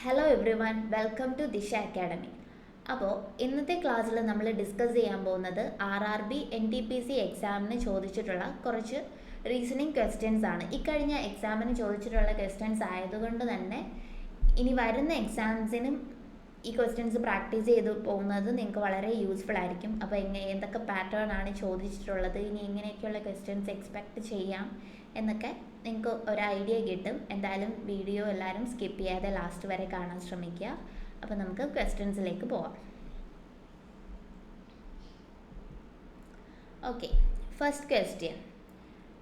Hello everyone, welcome to Disha academy. അപ്പോൾ ഇന്നത്തെ ക്ലാസ്സിൽ നമ്മൾ ഡിസ്കസ് ചെയ്യാൻ പോകുന്നത് RRB NTPC എക്സാമിന് ചോദിച്ചിട്ടുള്ള കുറച്ച് റീസണിങ് ക്വസ്റ്റ്യൻസ് ആണ്. ഇക്കഴിഞ്ഞ എക്സാമിന് ചോദിച്ചിട്ടുള്ള ക്വസ്റ്റ്യൻസ് ആയതുകൊണ്ട് തന്നെ ഇനി വരുന്ന എക്സാംസിനും ഈ ക്വസ്റ്റ്യൻസ് പ്രാക്ടീസ് ചെയ്ത് പോകുന്നത് നിങ്ങൾക്ക് വളരെ യൂസ്ഫുൾ ആയിരിക്കും. അപ്പോൾ എന്തൊക്കെ പാറ്റേൺ ആണ് ചോദിച്ചിട്ടുള്ളത്, ഇനി എങ്ങനെയൊക്കെയുള്ള ക്വസ്റ്റ്യൻസ് എക്സ്പെക്റ്റ് ചെയ്യാം എന്നൊക്കെ നിങ്ങൾക്ക് ഒരു ഐഡിയ കിട്ടും. എന്തായാലും വീഡിയോ എല്ലാവരും സ്കിപ്പ് ചെയ്യാതെ ലാസ്റ്റ് വരെ കാണാൻ ശ്രമിക്കുക. അപ്പോൾ നമുക്ക് ക്വസ്റ്റ്യൻസിലേക്ക് പോവാം. Okay, first question.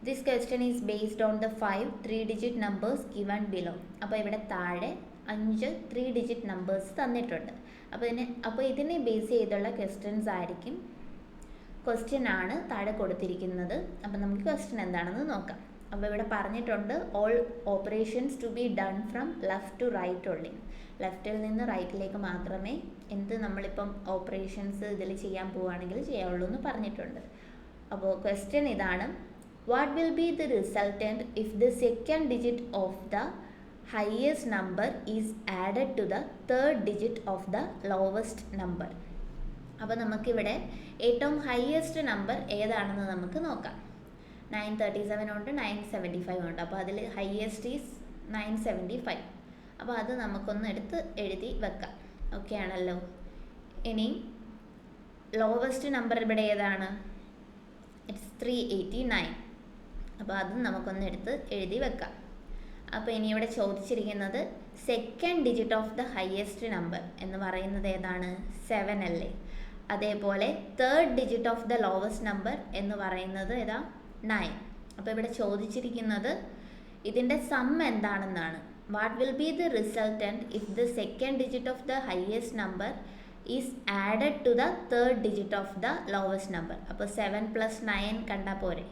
This question is based on the 5 3-digit numbers given below. അപ്പോൾ ഇവിടെ താഴെ 5 3-digit നമ്പേഴ്സ് തന്നിട്ടുണ്ട്. അപ്പോൾ ഇതിനെ ബേസ് ചെയ്തുള്ള ക്വസ്റ്റ്യൻസ് ആയിരിക്കും. ക്വസ്റ്റ്യൻ ആണ് താഴെ കൊടുത്തിരിക്കുന്നത്. അപ്പോൾ നമുക്ക് ക്വസ്റ്റ്യൻ എന്താണെന്ന് നോക്കാം. അപ്പോൾ ഇവിടെ പറഞ്ഞിട്ടുണ്ട് all operations to be done from left to right only. ലെഫ്റ്റിൽ നിന്ന് റൈറ്റിലേക്ക് മാത്രമേ നമ്മളിപ്പം ഓപ്പറേഷൻസ് ഇതിൽ ചെയ്യാൻ പോവുകയാണെങ്കിൽ ചെയ്യാവുള്ളൂ എന്ന് പറഞ്ഞിട്ടുണ്ട്. അപ്പോൾ ക്വസ്റ്റ്യൻ ഇതാണ്: what will be the resultant if the second digit of the highest number is added to the third digit of the lowest number? അപ്പോൾ നമുക്കിവിടെ ഏറ്റവും ഹയസ്റ്റ് നമ്പർ ഏതാണെന്ന് നമുക്ക് നോക്കാം. 937 ഉണ്ട്, 975 ഉണ്ട്. അപ്പോൾ അതിൽ ഹയസ്റ്റ് ഈസ് 975. അപ്പോൾ അത് നമുക്കൊന്ന് എടുത്ത് എഴുതി വെക്കാം. ഓക്കെ ആണല്ലോ. ഇനി ലോവസ്റ്റ് നമ്പർ ഇവിടെ ഏതാണ്? ഇറ്റ്സ് 389. അപ്പോൾ അത് നമുക്കൊന്ന് എടുത്ത് എഴുതി വെക്കാം. അപ്പോൾ ഇനി ഇവിടെ ചോദിച്ചിരിക്കുന്നത് second digit of the highest number എന്ന് പറയുന്നത് ഏതാണ്? 7 അല്ലേ. അതേപോലെ third digit of the lowest number എന്ന് പറയുന്നത് ഏതാ? 9. അപ്പോൾ ഇവിടെ ചോദിച്ചിരിക്കുന്നത് ഇതിൻ്റെ സം എന്താണെന്നാണ്. What will be the resultant if the second digit of the highest number is added to the third digit of the lowest number. അപ്പോൾ 7 + 9 കണ്ടാൽ പോരെ.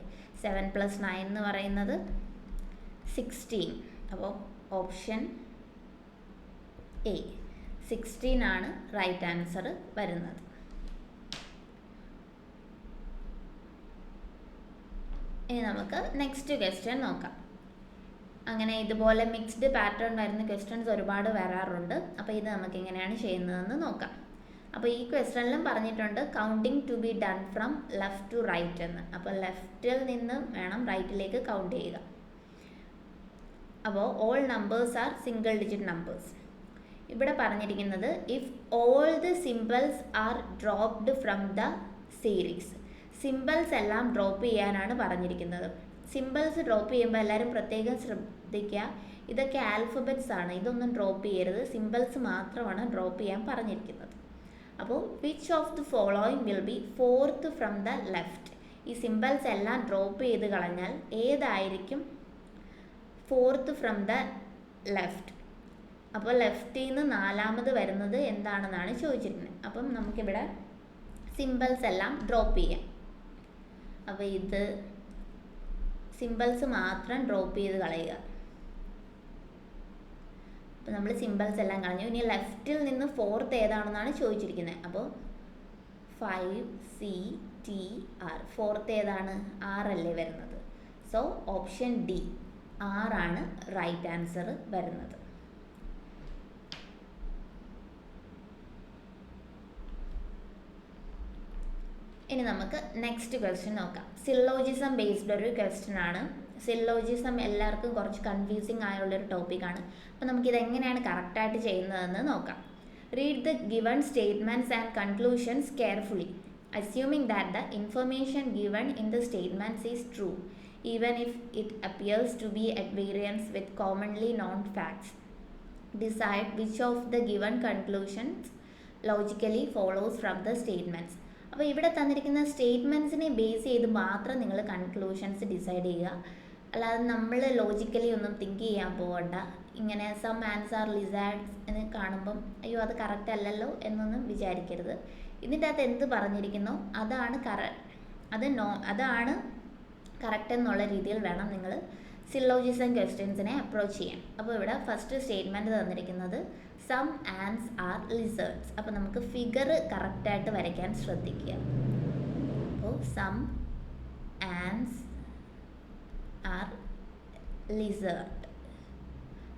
7 + 9 എന്ന് പറയുന്നത് 16. അപ്പോൾ ഓപ്ഷൻ എ 16 ആണ് റൈറ്റ് ആൻസർ വരുന്നത്. ഇനി നമുക്ക് നെക്സ്റ്റ് ക്വസ്റ്റ്യൻ നോക്കാം. അങ്ങനെ ഇതുപോലെ മിക്സ്ഡ് പാറ്റേൺ വരുന്ന ക്വസ്റ്റ്യൻസ് ഒരുപാട് വരാറുണ്ട്. അപ്പോൾ ഇത് നമുക്ക് എങ്ങനെയാണ് ചെയ്യുന്നതെന്ന് നോക്കാം. അപ്പോൾ ഈ ക്വസ്റ്റ്യനിലും പറഞ്ഞിട്ടുണ്ട് counting to be done from left to right എന്ന്. അപ്പോൾ ലെഫ്റ്റിൽ നിന്ന് വേണം റൈറ്റിലേക്ക് കൗണ്ട് ചെയ്യുക. അപ്പോൾ all numbers are single digit numbers. ഇവിടെ പറഞ്ഞിരിക്കുന്നത് if all the symbols are dropped from the series. Symbols എല്ലാം ഡ്രോപ്പ് ചെയ്യാനാണ് പറഞ്ഞിരിക്കുന്നത്. സിംബൽസ് ഡ്രോപ്പ് ചെയ്യുമ്പോൾ എല്ലാവരും പ്രത്യേകം ശ്രദ്ധിക്കുക, ഇതൊക്കെ ആൽഫബറ്റ്സ് ആണ്, ഇതൊന്നും ഡ്രോപ്പ് ചെയ്യരുത്. സിംബൽസ് മാത്രമാണ് ഡ്രോപ്പ് ചെയ്യാൻ പറഞ്ഞിരിക്കുന്നത്. അപ്പോൾ which of the following will be fourth from the left? ഈ സിംബൽസ് എല്ലാം ഡ്രോപ്പ് ചെയ്ത് കളഞ്ഞാൽ ഏതായിരിക്കും ഫോർത്ത് ഫ്രം ദ ലെഫ്റ്റ്? അപ്പോൾ ലെഫ്റ്റിൽ നിന്ന് നാലാമത് വരുന്നത് എന്താണെന്നാണ് ചോദിച്ചിരിക്കുന്നത്. അപ്പം നമുക്കിവിടെ സിംബൽസ് എല്ലാം ഡ്രോപ്പ് ചെയ്യാം. അപ്പോൾ ഇത് സിംബൽസ് മാത്രം ഡ്രോപ്പ് ചെയ്ത് കളയുക. അപ്പോൾ നമ്മൾ സിംബൽസ് എല്ലാം കളഞ്ഞു. ഇനി ലെഫ്റ്റിൽ നിന്ന് ഫോർത്ത് ഏതാണെന്നാണ് ചോദിച്ചിരിക്കുന്നത്. അപ്പോൾ 5CTR. ഫോർത്ത് ഏതാണ്? 6 അല്ലേ വരുന്നത്. സോ ഓപ്ഷൻ ഡി 6 ആണ് റൈറ്റ് ആൻസർ വരുന്നത്. ഇനി നമുക്ക് നെക്സ്റ്റ് ക്വസ്റ്റ്യൻ നോക്കാം. സില്ലോജിസം ബേസ്ഡ് ഒരു ക്വസ്റ്റ്യൻ ആണ്. സില്ലോജിസം എല്ലാവർക്കും കുറച്ച് കൺഫ്യൂസിങ് ആയുള്ളൊരു ടോപ്പിക്കാണ്. അപ്പോൾ നമുക്കിത് എങ്ങനെയാണ് കറക്റ്റായിട്ട് ചെയ്യുന്നതെന്ന് നോക്കാം. Read the given statements and conclusions carefully assuming that the information given in the statements is true even if it appears to be at variance with commonly known facts. Decide which of the given conclusions logically follows from the statements. അപ്പോൾ ഇവിടെ തന്നിരിക്കുന്ന സ്റ്റേറ്റ്മെൻറ്റ്സിനെ base ചെയ്ത് മാത്രം നിങ്ങൾ conclusions decide ചെയ്യുക. അല്ലാതെ നമ്മൾ logically ഒന്നും തിങ്ക് ചെയ്യാൻ പോകണ്ട. ഇങ്ങനെ സം ആൻസ് ആർ ലിസാർഡ്സ് എന്ന് കാണുമ്പം അയ്യോ അത് കറക്റ്റ് അല്ലല്ലോ എന്നൊന്നും വിചാരിക്കരുത്. ഇതിൻ്റെ അകത്ത് എന്ത് പറഞ്ഞിരിക്കുന്നോ അതാണ് അതാണ് കറക്റ്റ് എന്നുള്ള രീതിയിൽ വേണം നിങ്ങൾ സില്ലോജിസം ക്വസ്റ്റ്യൻസിനെ അപ്രോച്ച് ചെയ്യാൻ. അപ്പോൾ ഇവിടെ ഫസ്റ്റ് സ്റ്റേറ്റ്മെൻറ്റ് തന്നിരിക്കുന്നത് സം ആൻസ് ആർ ലിസേർഡ്സ്. അപ്പോൾ നമുക്ക് ഫിഗർ കറക്റ്റായിട്ട് വരയ്ക്കാൻ ശ്രദ്ധിക്കുക. അപ്പോൾ സം ആൻസ് ആർ ലിസേർഡ്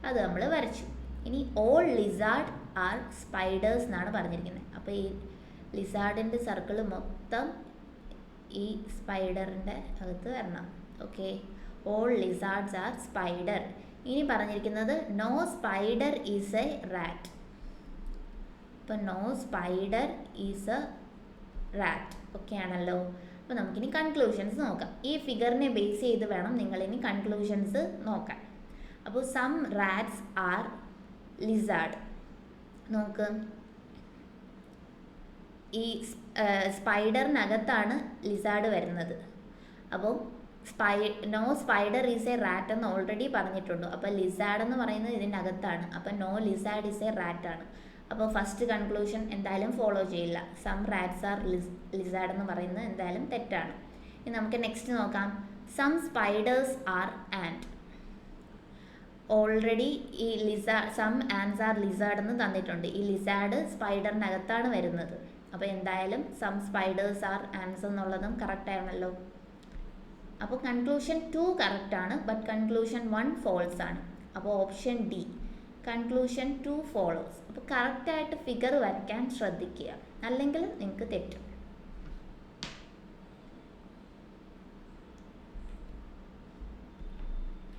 അത് നമ്മൾ വരച്ചു. ഇനി ഓൾ ലിസാർഡ് ആർ സ്പൈഡേഴ്സ് എന്നാണ് പറഞ്ഞിരിക്കുന്നത്. അപ്പോൾ ഈ ലിസാർഡിൻ്റെ സർക്കിൾ മൊത്തം ഈ സ്പൈഡറിൻ്റെ അകത്ത് വരണം. Okay, all lizards are spider. ഇനി പറഞ്ഞിരിക്കുന്നത് no spider is a rat. അപ്പോൾ no spider is a rat. Okay ആണല്ലോ. അപ്പോൾ നമുക്കിനി കൺക്ലൂഷൻസ് നോക്കാം. ഈ ഫിഗറിനെ ബേസ് ചെയ്ത് വേണം നിങ്ങളിനി കൺക്ലൂഷൻസ് നോക്കാൻ. അപ്പോൾ സം റാറ്റ്സ് ആർ ലിസാർഡ്. നോക്ക്, ഈ സ്പൈഡറിനകത്താണ് ലിസാർഡ് വരുന്നത്. അപ്പോൾ no spider is a rat എന്ന് ഓൾറെഡി പറഞ്ഞിട്ടുണ്ട്. അപ്പോൾ ലിസാർഡ് എന്ന് പറയുന്നത് ഇതിൻ്റെ അകത്താണ്. അപ്പോൾ no lizard is a rat ആണ്. അപ്പോൾ ഫസ്റ്റ് കൺക്ലൂഷൻ എന്തായാലും ഫോളോ ചെയ്യില്ല. സം റാറ്റ്സ് ആർ ലിസാർഡ് എന്ന് പറയുന്നത് എന്തായാലും തെറ്റാണ്. ഇനി നമുക്ക് നെക്സ്റ്റ് നോക്കാം. Some spiders are ant. Already ഈ സം ആൻഡ്സ് ആർ ലിസാർഡ് എന്ന് തന്നിട്ടുണ്ട്. ഈ ലിസാർഡ് സ്പൈഡറിനകത്താണ് വരുന്നത്. അപ്പോൾ എന്തായാലും സം സ്പൈഡേഴ്സ് ആർ ആൻഡ്സ് എന്നുള്ളതും കറക്റ്റ് ആണല്ലോ. അപ്പോൾ കൺക്ലൂഷൻ 2 കറക്റ്റാണ്, ബട്ട് കൺക്ലൂഷൻ 1 ഫോൾസ് ആണ്. അപ്പോൾ ഓപ്ഷൻ ഡി, കൺക്ലൂഷൻ 2 ഫോളോസ്. അപ്പോൾ കറക്റ്റായിട്ട് ഫിഗർ വരയ്ക്കാൻ ശ്രദ്ധിക്കുക, അല്ലെങ്കിൽ നിങ്ങൾക്ക് തെറ്റും.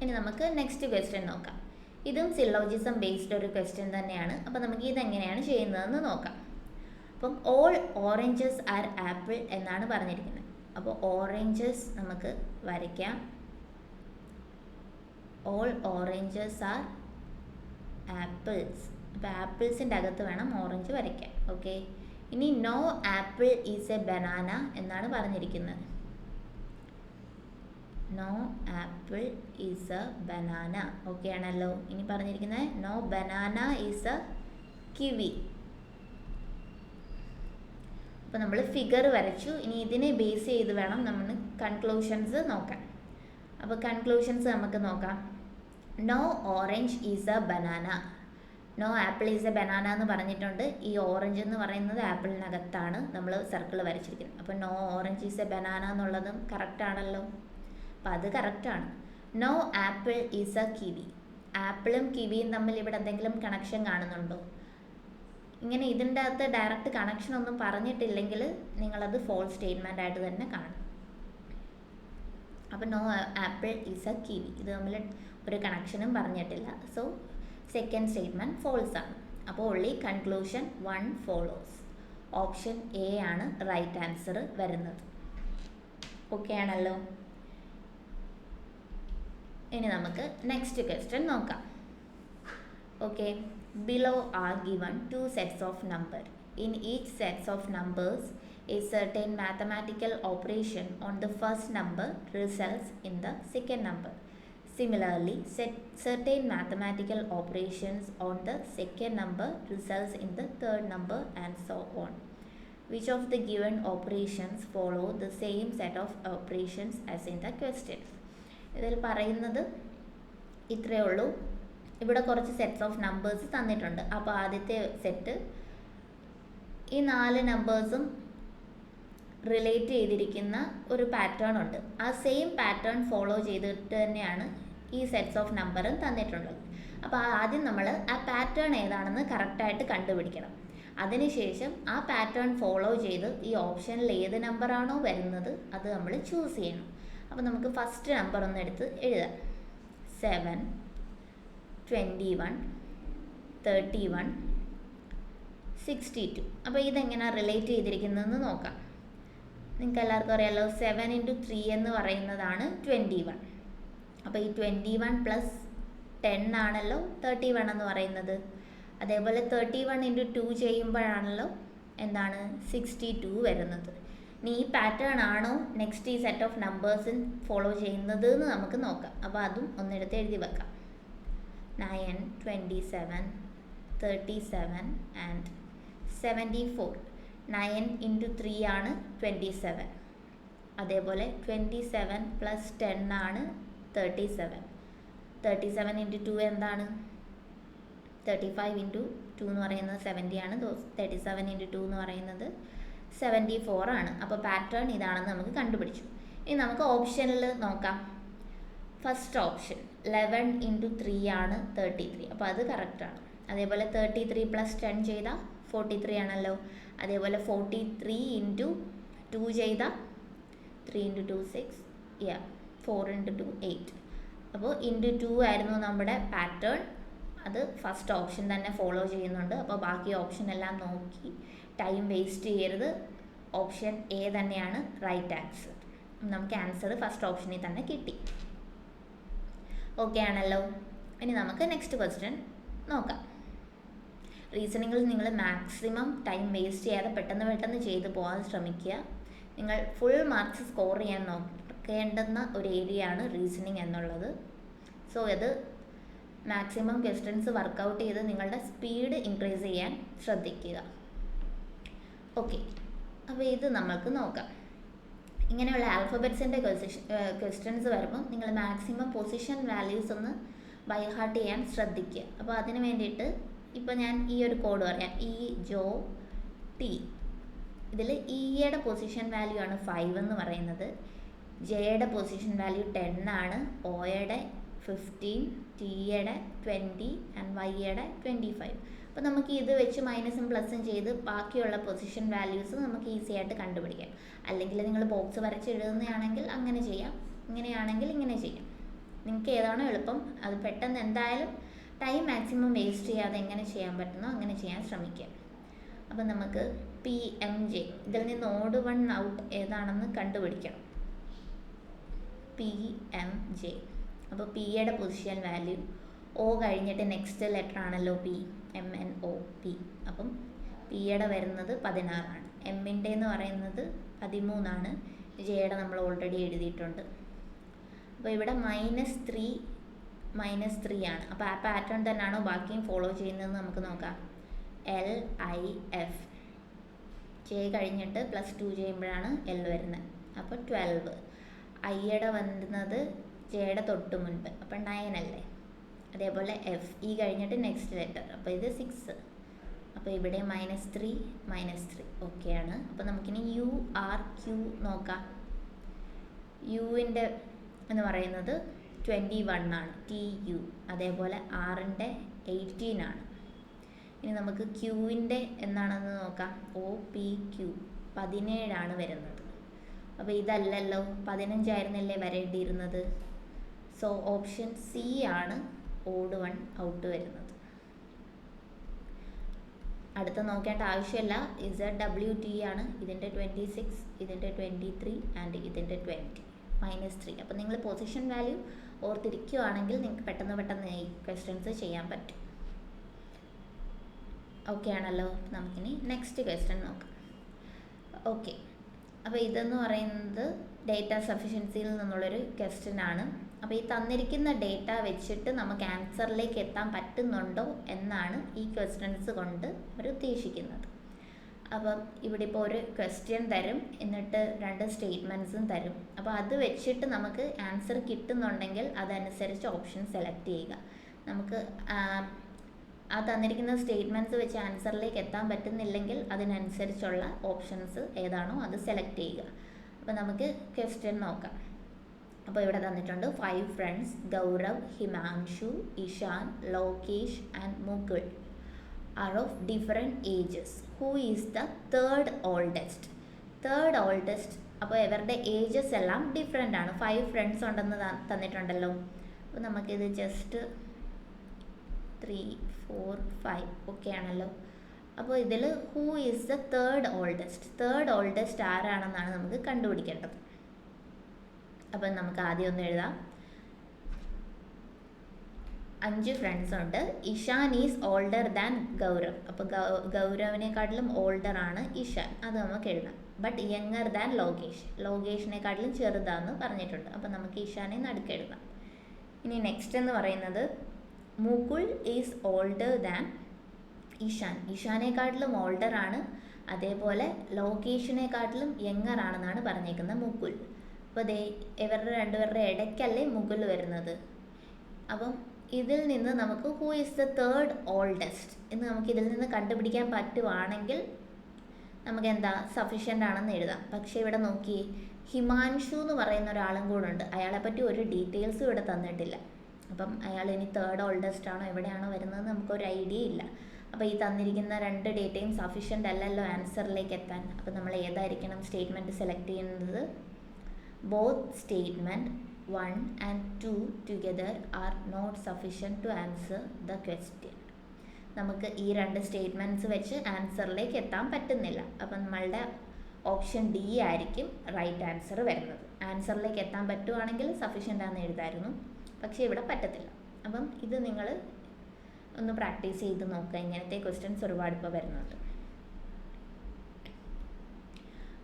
ഇനി നമുക്ക് നെക്സ്റ്റ് ക്വസ്റ്റ്യൻ നോക്കാം. ഇതും സിലോജിസം ബേസ്ഡ് ഒരു ക്വസ്റ്റ്യൻ തന്നെയാണ്. അപ്പോൾ നമുക്ക് ഇതെങ്ങനെയാണ് ചെയ്യുന്നതെന്ന് നോക്കാം. അപ്പം ഓൾ ഓറഞ്ചസ് ആർ ആപ്പിൾ എന്നാണ് പറഞ്ഞിരിക്കുന്നത്. അപ്പോൾ ഓറഞ്ചസ് നമുക്ക് വരയ്ക്കാം. All oranges are apples. അപ്പോൾ ആപ്പിൾസിൻ്റെ അകത്ത് വേണം ഓറഞ്ച് വരയ്ക്കാൻ. ഓക്കെ, ഇനി no apple is a banana എന്നാണ് പറഞ്ഞിരിക്കുന്നത്. No apple is a banana. Okay ആണല്ലോ. ഇനി പറഞ്ഞിരിക്കുന്നത് no banana is a kiwi. അപ്പോൾ നമ്മൾ ഫിഗർ വരച്ചു. ഇനി ഇതിനെ ബേസ് ചെയ്ത് വേണം നമ്മൾ കൺക്ലൂഷൻസ് നോക്കാൻ. അപ്പോൾ കൺക്ലൂഷൻസ് നമുക്ക് നോക്കാം. No orange is a banana. No apple is a banana എന്ന് പറഞ്ഞിട്ടുണ്ട്. ഈ ഓറഞ്ച് എന്ന് പറയുന്നത് ആപ്പിളിനകത്താണ് നമ്മൾ സർക്കിൾ വരച്ചിരിക്കുന്നത്. അപ്പോൾ no orange is a banana എന്നുള്ളതും കറക്റ്റ് ആണല്ലോ. അപ്പോൾ അത് കറക്റ്റാണ്. No apple is a kiwi. ആപ്പിളും കിവിയും തമ്മിൽ ഇവിടെ എന്തെങ്കിലും കണക്ഷൻ കാണുന്നുണ്ടോ? ഇങ്ങനെ ഇതിൻ്റെ അകത്ത് ഡയറക്റ്റ് കണക്ഷൻ ഒന്നും പറഞ്ഞിട്ടില്ലെങ്കിൽ നിങ്ങളത് ഫോൾസ് സ്റ്റേറ്റ്മെൻ്റ് ആയിട്ട് തന്നെ കാണും. അപ്പോൾ no apple is a kiwi, ഇത് തമ്മിൽ ഒരു കണക്ഷനും പറഞ്ഞിട്ടില്ല. സോ സെക്കൻഡ് സ്റ്റേറ്റ്മെൻറ്റ് ഫോൾസ് ആണ്. അപ്പോൾ only conclusion 1 follows. Option A ആണ് റൈറ്റ് ആൻസർ വരുന്നത്. ഓക്കെ ആണല്ലോ. ഇനി നമുക്ക് നെക്സ്റ്റ് ക്വസ്റ്റ്യൻ നോക്കാം. Okay, below are given 2 sets of number. In each sets of numbers, a certain mathematical operation on the first number results in the second number. Similarly, certain mathematical operations on the second number results in the third number, and so on. Which of the given operations follow the same set of operations as in the question? ഇതിൽ പറയുന്നത് ഇത്രയേ ഉള്ളൂ. ഇവിടെ കുറച്ച് sets of numbers തന്നിട്ടുണ്ട്. അപ്പോൾ ആദ്യത്തെ set ഈ 4 നമ്പേഴ്സും റിലേറ്റ് ചെയ്തിരിക്കുന്ന ഒരു പാറ്റേൺ ഉണ്ട്. ആ സെയിം പാറ്റേൺ ഫോളോ ചെയ്തിട്ട് തന്നെയാണ് ഈ സെറ്റ്സ് ഓഫ് നമ്പറും തന്നിട്ടുള്ളത്. അപ്പോൾ ആദ്യം നമ്മൾ ആ പാറ്റേൺ ഏതാണെന്ന് കറക്റ്റായിട്ട് കണ്ടുപിടിക്കണം. അതിനുശേഷം ആ പാറ്റേൺ ഫോളോ ചെയ്ത് ഈ ഓപ്ഷനിൽ ഏത് നമ്പറാണോ വരുന്നത് അത് നമ്മൾ ചൂസ് ചെയ്യണം. അപ്പോൾ നമുക്ക് ഫസ്റ്റ് നമ്പർ ഒന്ന് എടുത്ത് എഴുതാം. 7, 21, 31, 62. അപ്പോൾ ഇതെങ്ങനെയാണ് റിലേറ്റ് ചെയ്തിരിക്കുന്നതെന്ന് നോക്കാം. നിങ്ങൾക്ക് എല്ലാവർക്കും അറിയാമല്ലോ, 7 × 3 എന്ന് പറയുന്നതാണ് 21. അപ്പോൾ ഈ 21 + 10 ആണല്ലോ 31 എന്ന് പറയുന്നത്. അതേപോലെ 31 × 2 ചെയ്യുമ്പോഴാണല്ലോ എന്താണ് 62 വരുന്നത്. ഇനി ഈ പാറ്റേൺ ആണോ നെക്സ്റ്റ് ഈ സെറ്റ് ഓഫ് നമ്പേഴ്സിൽ ഫോളോ ചെയ്യുന്നത് എന്ന് നമുക്ക് നോക്കാം. അപ്പോൾ അതും ഒന്നെടുത്ത് എഴുതി വെക്കാം. 9, 27, 37 and 74. 9 × 3 ആണ് 27. അതേപോലെ 27 + 10 ആണ് 37. 37 × 2 എന്താണ്? 35 × 2 എന്ന് പറയുന്നത് 70 ആണ്. 37 × 2 എന്ന് പറയുന്നത് 74 ആണ്. അപ്പോൾ പാറ്റേൺ ഇതാണെന്ന് നമുക്ക് കണ്ടുപിടിച്ചു. ഇനി നമുക്ക് ഓപ്ഷനിൽ നോക്കാം. ഫസ്റ്റ് ഓപ്ഷൻ 11 × 3 ആണ് 33. അപ്പോൾ അത് കറക്റ്റാണ്. അതേപോലെ 33 + 10 ചെയ്താൽ 43 ആണല്ലോ. അതേപോലെ 43 × 2 ചെയ്താൽ 3 × 2 6, 4 × 2 8. അപ്പോൾ × 2 ആയിരുന്നു നമ്മുടെ പാറ്റേൺ. അത് ഫസ്റ്റ് ഓപ്ഷൻ തന്നെ ഫോളോ ചെയ്യുന്നുണ്ട്. അപ്പോൾ ബാക്കി ഓപ്ഷൻ എല്ലാം നോക്കി ടൈം വേസ്റ്റ് ചെയ്യരുത്. ഓപ്ഷൻ എ തന്നെയാണ് റൈറ്റ് ആൻസർ. നമുക്ക് ആൻസർ ഫസ്റ്റ് ഓപ്ഷനിൽ തന്നെ കിട്ടി. ഓക്കെ ആണല്ലോ. ഇനി നമുക്ക് നെക്സ്റ്റ് ക്വസ്റ്റ്യൻ നോക്കാം. റീസണിങ്ങിൽ നിങ്ങൾ മാക്സിമം ടൈം വേസ്റ്റ് ചെയ്യാതെ പെട്ടെന്ന് ചെയ്ത് പോകാൻ ശ്രമിക്കുക. നിങ്ങൾ ഫുൾ മാർക്സ് സ്കോർ ചെയ്യാൻ നോക്കേണ്ടുന്ന ഒരു ഏരിയ ആണ് റീസണിങ് എന്നുള്ളത്. സോ അത് മാക്സിമം ക്വസ്റ്റ്യൻസ് വർക്കൗട്ട് ചെയ്ത് നിങ്ങളുടെ സ്പീഡ് ഇൻക്രീസ് ചെയ്യാൻ ശ്രദ്ധിക്കുക. ഓക്കെ, അപ്പോൾ ഇത് നമുക്ക് നോക്കാം. ഇങ്ങനെയുള്ള ആൽഫബറ്റ്സിൻ്റെ ക്വസ്റ്റ്യൻസ് വരുമ്പം നിങ്ങൾ മാക്സിമം പൊസിഷൻ വാല്യൂസ് ഒന്ന് ബൈ ഹാർട്ട് ചെയ്യാൻ ശ്രദ്ധിക്കുക. അപ്പോൾ അതിന് വേണ്ടിയിട്ട് ഇപ്പോൾ ഞാൻ ഈ ഒരു കോഡ് പറയാം, EJOT. ഇതിൽ ഇയുടെ പൊസിഷൻ വാല്യൂ ആണ് 5 എന്ന് പറയുന്നത്, ജെയുടെ പൊസിഷൻ വാല്യൂ 10 ആണ്, ഒയുടെ 15, ടിയുടെ 20 ആൻഡ് വൈയുടെ 25. അപ്പോൾ നമുക്ക് ഇത് വെച്ച് മൈനസും പ്ലസും ചെയ്ത് ബാക്കിയുള്ള പൊസിഷൻ വാല്യൂസ് നമുക്ക് ഈസി ആയിട്ട് കണ്ടുപിടിക്കാം. അല്ലെങ്കിൽ നിങ്ങൾ ബോക്സ് വരച്ച് എഴുതുന്നതാണെങ്കിൽ അങ്ങനെ ചെയ്യാം, ഇങ്ങനെയാണെങ്കിൽ ഇങ്ങനെ ചെയ്യാം. നിങ്ങൾക്ക് ഏതാണോ എളുപ്പം അത് പെട്ടെന്ന് എന്തായാലും ടൈം മാക്സിമം വേസ്റ്റ് ചെയ്യാതെ എങ്ങനെ ചെയ്യാൻ പറ്റുന്നോ അങ്ങനെ ചെയ്യാൻ ശ്രമിക്കുക. അപ്പോൾ നമുക്ക് PMJ, ഇതിൽ നിന്ന് ഓഡ് 1 ഔട്ട് ഏതാണെന്ന് കണ്ടുപിടിക്കണം. PMJ. അപ്പോൾ പിയുടെ പൊസിഷൻ വാല്യൂ O കഴിഞ്ഞിട്ട് നെക്സ്റ്റ് ലെറ്റർ ആണല്ലോ P, MNOP. അപ്പം പിയുടെ വരുന്നത് 16 ആണ്, എമ്മിൻ്റെ എന്ന് പറയുന്നത് 13 ആണ്, ജെയുടെ നമ്മൾ ഓൾറെഡി എഴുതിയിട്ടുണ്ട്. അപ്പോൾ ഇവിടെ -3 ആണ്. അപ്പോൾ ആ പാറ്റേൺ തന്നെയാണോ ബാക്കിയും ഫോളോ ചെയ്യുന്നതെന്ന് നമുക്ക് നോക്കാം. LIF, ജെ കഴിഞ്ഞിട്ട് +2 ചെയ്യുമ്പോഴാണ് L വരുന്നത്, അപ്പോൾ 12. ഐയുടെ വരുന്നത് ജെയുടെ തൊട്ട് മുൻപ്, അപ്പോൾ 9 അല്ലേ. അതേപോലെ FE കഴിഞ്ഞിട്ട് നെക്സ്റ്റ് ലെറ്റർ, അപ്പോൾ ഇത് 6. അപ്പോൾ ഇവിടെ -3 ഓക്കെയാണ്. അപ്പോൾ നമുക്കിനി URQ നോക്കാം. യുവിൻ്റെ എന്ന് പറയുന്നത് 21 ആണ്, TU. അതേപോലെ ആറിൻ്റെ 18 ആണ്. ഇനി നമുക്ക് ക്യൂവിൻ്റെ എന്താണെന്ന് നോക്കാം. OPQ 17 ആണ് വരുന്നത്. അപ്പോൾ ഇതല്ലല്ലോ, 15 ആയിരുന്നല്ലേ വരേണ്ടിയിരുന്നത്. സോ ഓപ്ഷൻ സി ആണ് ഓഡ് 1 ഔട്ട് വരുന്നത്. അടുത്ത നോക്കേണ്ട ആവശ്യമില്ല, ZWT ആണ്. ഇതിൻ്റെ 26, ഇതിൻ്റെ 23 ആൻഡ് ഇതിൻ്റെ 20, -3. അപ്പോൾ നിങ്ങൾ പൊസിഷൻ വാല്യൂ ഓർത്തിരിക്കുകയാണെങ്കിൽ നിങ്ങൾക്ക് പെട്ടെന്ന് ഈ ക്വസ്റ്റ്യൻസ് ചെയ്യാൻ പറ്റും. ഓക്കെ ആണല്ലോ. നമുക്കിനി നെക്സ്റ്റ് ക്വസ്റ്റ്യൻ നോക്കാം. ഓക്കെ, അപ്പോൾ ഇതെന്ന് പറയുന്നത് ഡേറ്റ സഫിഷ്യൻസിയിൽ നിന്നുള്ളൊരു ക്വസ്റ്റ്യൻ ആണ്. അപ്പോൾ ഈ തന്നിരിക്കുന്ന ഡേറ്റ വെച്ചിട്ട് നമുക്ക് ആൻസറിലേക്ക് എത്താൻ പറ്റുന്നുണ്ടോ എന്നാണ് ഈ ക്വസ്റ്റ്യൻസ് കൊണ്ട് അവർ ഉദ്ദേശിക്കുന്നത്. അപ്പം ഇവിടെ ഇപ്പോൾ ഒരു ക്വസ്റ്റ്യൻ തരും, എന്നിട്ട് 2 സ്റ്റേറ്റ്മെൻറ്റ്സും തരും. അപ്പോൾ അത് വെച്ചിട്ട് നമുക്ക് ആൻസർ കിട്ടുന്നുണ്ടെങ്കിൽ അതനുസരിച്ച് ഓപ്ഷൻ സെലക്ട് ചെയ്യുക. നമുക്ക് ആ തന്നിരിക്കുന്ന സ്റ്റേറ്റ്മെൻറ്റ്സ് വെച്ച് ആൻസറിലേക്ക് എത്താൻ പറ്റുന്നില്ലെങ്കിൽ അതിനനുസരിച്ചുള്ള ഓപ്ഷൻസ് ഏതാണോ അത് സെലക്ട് ചെയ്യുക. അപ്പോൾ നമുക്ക് ക്വസ്റ്റ്യൻ നോക്കാം. അപ്പോൾ ഇവിടെ തന്നിട്ടുണ്ട് 5 friends, Gaurav, Himanshu, Ishan, Lokesh and Mukul are of different ages. Who is the third oldest? അപ്പോൾ ഇവരുടെ ഏജസ് എല്ലാം ഡിഫറെൻ്റ് ആണ്. 5 ഫ്രണ്ട്സ് ഉണ്ടെന്ന് തന്നിട്ടുണ്ടല്ലോ. അപ്പോൾ നമുക്കിത് ജസ്റ്റ് 3, 4, 5 ഓക്കെ ആണല്ലോ. അപ്പോൾ ഇതിൽ who is the third oldest ആരാണെന്നാണ് നമുക്ക് കണ്ടുപിടിക്കേണ്ടത്. അപ്പം നമുക്ക് ആദ്യം ഒന്ന് എഴുതാം. 5 ഫ്രണ്ട്സ് ഉണ്ട്. Ishan is older than Gaurav. അപ്പോൾ ഗൗരവിനെക്കാട്ടിലും ഓൾഡർ ആണ് ഇഷാൻ, അത് നമുക്ക് എഴുതാം. ബട്ട് യങ്ങർ ദാൻ ലോകേഷിനെക്കാട്ടിലും ചെറുതാന്ന് പറഞ്ഞിട്ടുണ്ട്. അപ്പോൾ നമുക്ക് ഇഷാനെ നടുക്കെഴുതാം. ഇനി നെക്സ്റ്റ് എന്ന് പറയുന്നത് മുകുൾ ഈസ് ഓൾഡർ ദാൻ ഇഷാനെക്കാട്ടിലും ഓൾഡർ ആണ്. അതേപോലെ ലോകേഷിനെക്കാട്ടിലും യങ്ങർ ആണെന്നാണ് പറഞ്ഞേക്കുന്നത് മുകുൾ. അപ്പോൾ ഇവരുടെ രണ്ടുപേരുടെ ഇടയ്ക്കല്ലേ മുകുൾ വരുന്നത്. അപ്പം ഇതിൽ നിന്ന് നമുക്ക് who is the third oldest എന്ന് നമുക്ക് ഇതിൽ നിന്ന് കണ്ടുപിടിക്കാൻ പറ്റുവാണെങ്കിൽ നമുക്ക് എന്താ സഫിഷ്യൻ്റ് ആണെന്ന് എഴുതാം. പക്ഷേ ഇവിടെ നോക്കിയേ, ഹിമാൻഷു എന്ന് പറയുന്ന ഒരാളും കൂടെ ഉണ്ട്. അയാളെപ്പറ്റി ഒരു ഡീറ്റെയിൽസും ഇവിടെ തന്നിട്ടില്ല. അപ്പം അയാൾ ഇനി തേർഡ് ഓൾഡസ്റ്റ് ആണോ എവിടെയാണോ വരുന്നത് നമുക്കൊരു ഐഡിയ ഇല്ല. അപ്പോൾ ഈ തന്നിരിക്കുന്ന 2 ഡേറ്റയും സഫീഷ്യൻ്റ് അല്ലല്ലോ ആൻസറിലേക്ക് എത്താൻ. അപ്പോൾ നമ്മൾ ഏതായിരിക്കണം സ്റ്റേറ്റ്മെൻറ്റ് സെലക്ട് ചെയ്യുന്നത്? Both statement 1 and 2 together are not sufficient to answer the question. നമുക്ക് ഈ 2 സ്റ്റേറ്റ്മെൻറ്റ്സ് വെച്ച് ആൻസറിലേക്ക് എത്താൻ പറ്റുന്നില്ല. അപ്പം നമ്മളുടെ ഓപ്ഷൻ ഡി ആയിരിക്കും റൈറ്റ് ആൻസർ വരുന്നത്. ആൻസറിലേക്ക് എത്താൻ പറ്റുവാണെങ്കിൽ സഫീഷ്യൻ്റ് ആണെന്ന് എഴുതായിരുന്നു, പക്ഷേ ഇവിടെ പറ്റത്തില്ല. അപ്പം ഇത് നിങ്ങൾ ഒന്ന് പ്രാക്ടീസ് ചെയ്ത് നോക്കുക. ഇങ്ങനത്തെ ക്വസ്റ്റ്യൻസ് ഒരുപാട് ഇപ്പോൾ വരുന്നുണ്ട്.